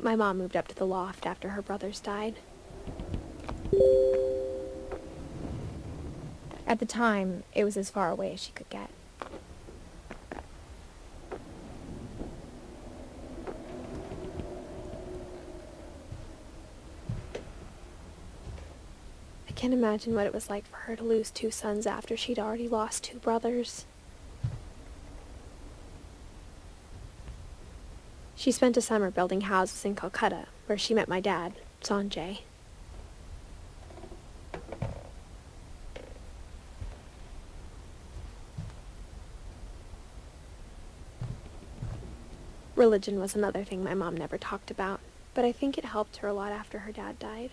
My mom moved up to the loft after her brothers died. At the time, it was as far away as she could get. I can't imagine what it was like for her to lose 2 sons after she'd already lost 2 brothers. She spent a summer building houses in Calcutta, where she met my dad, Sanjay. Religion was another thing my mom never talked about, but I think it helped her a lot after her dad died.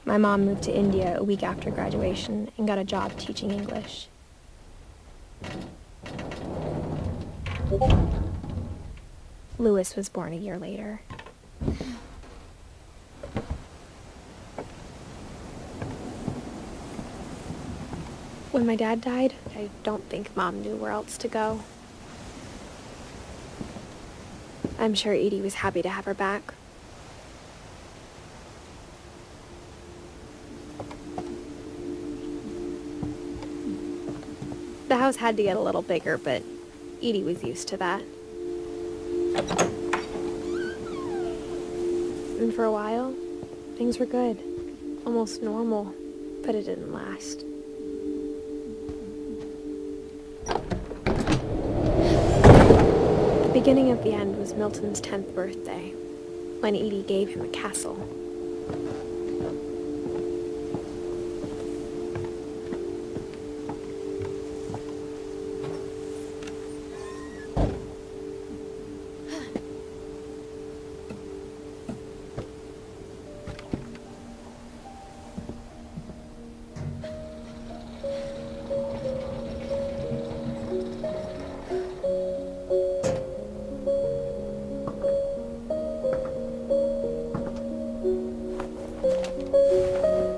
My mom moved to India a week after graduation and got a job teaching English. Louis was born a year later. When my dad died, I don't think Mom knew where else to go. I'm sure Edie was happy to have her back. The house had to get a little bigger, but Edie was used to that. And for a while, things were good. Almost normal, but it didn't last. The beginning of the end was Milton's 10th birthday, when Edie gave him a castle.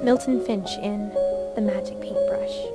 Milton Finch in The Magic Paintbrush.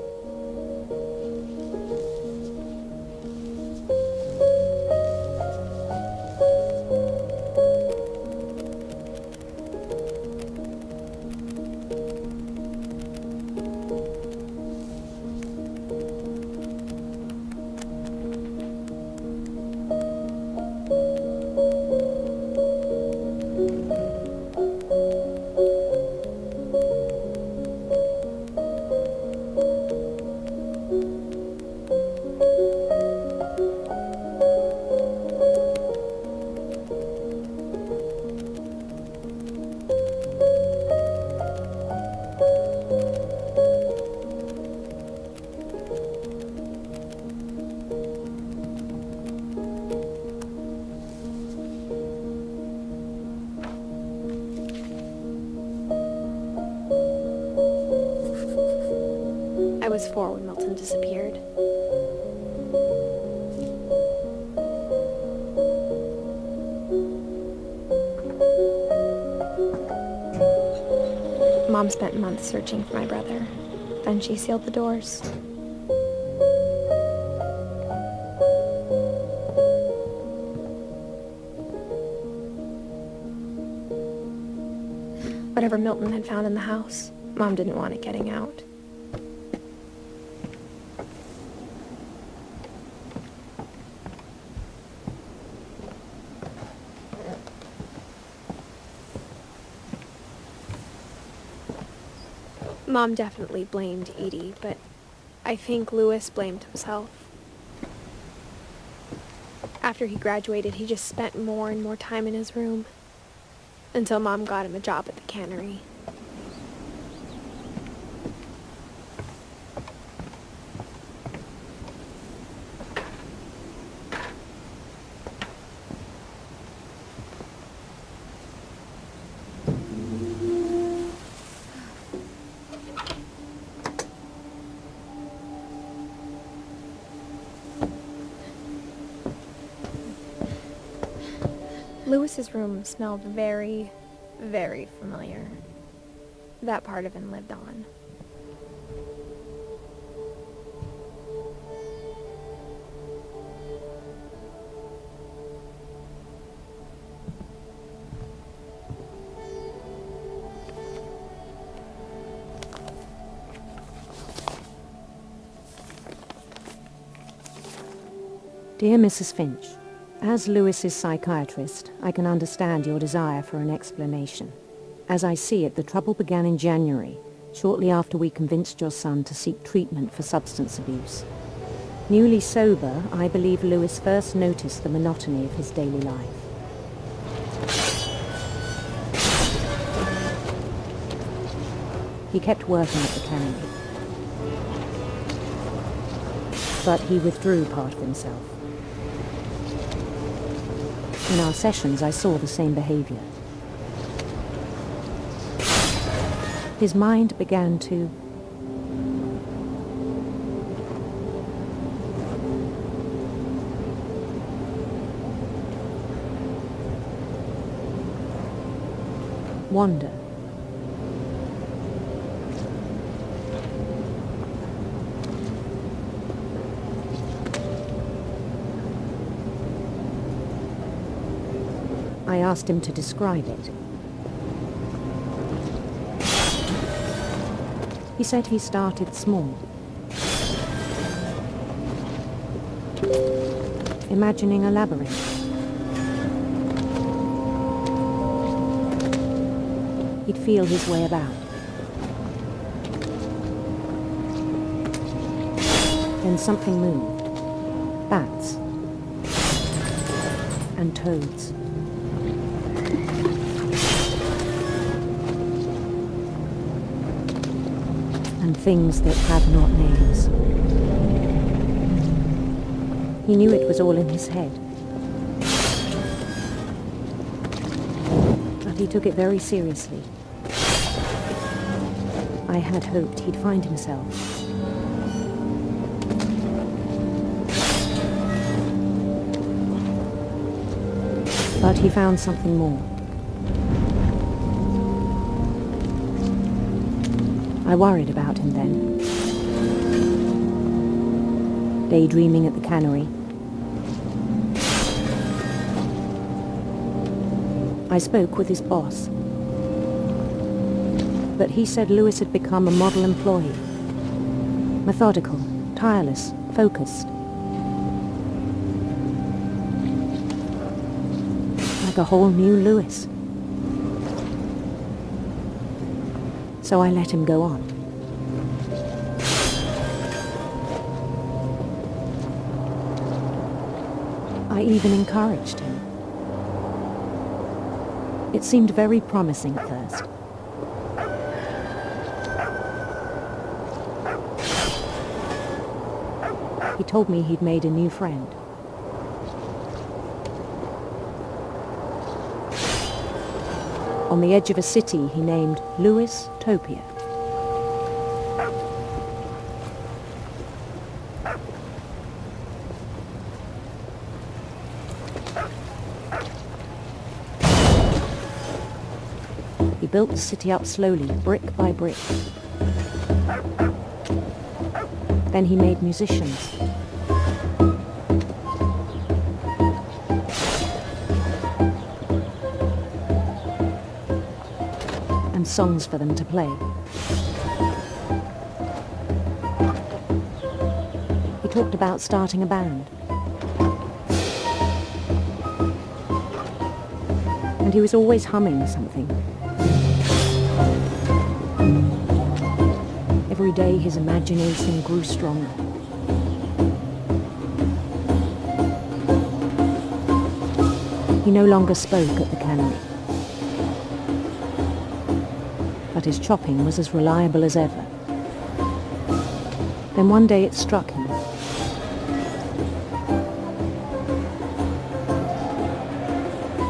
I was 4 when Milton disappeared. Mom spent months searching for my brother. Then she sealed the doors. Whatever Milton had found in the house, Mom didn't want it getting out. Mom definitely blamed Edie, but I think Louis blamed himself. After he graduated, he just spent more and more time in his room, until Mom got him a job at the cannery. Louis's room smelled very, very familiar. That part of him lived on. Dear Mrs. Finch, as Louis's psychiatrist, I can understand your desire for an explanation. As I see it, the trouble began in January, shortly after we convinced your son to seek treatment for substance abuse. Newly sober, I believe Louis first noticed the monotony of his daily life. He kept working at the cannery, but he withdrew part of himself. In our sessions, I saw the same behavior. His mind began to wander. I asked him to describe it. He said he started small, imagining a labyrinth. He'd feel his way about. Then something moved. Bats and toads. And things that had not names. He knew it was all in his head. But he took it very seriously. I had hoped he'd find himself. But he found something more. I worried about him then. Daydreaming at the cannery. I spoke with his boss. But he said Louis had become a model employee. Methodical, tireless, focused. Like a whole new Louis. So I let him go on. I even encouraged him. It seemed very promising at first. He told me he'd made a new friend. On the edge of a city he named Louis Topia. He built the city up slowly, brick by brick. Then he made musicians. And songs for them to play. He talked about starting a band. And he was always humming something. Every day his imagination grew stronger. He no longer spoke at the cannery, but his chopping was as reliable as ever. Then one day it struck him.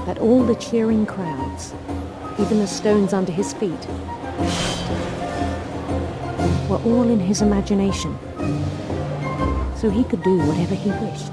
That all the cheering crowds, even the stones under his feet, were all in his imagination, so he could do whatever he wished.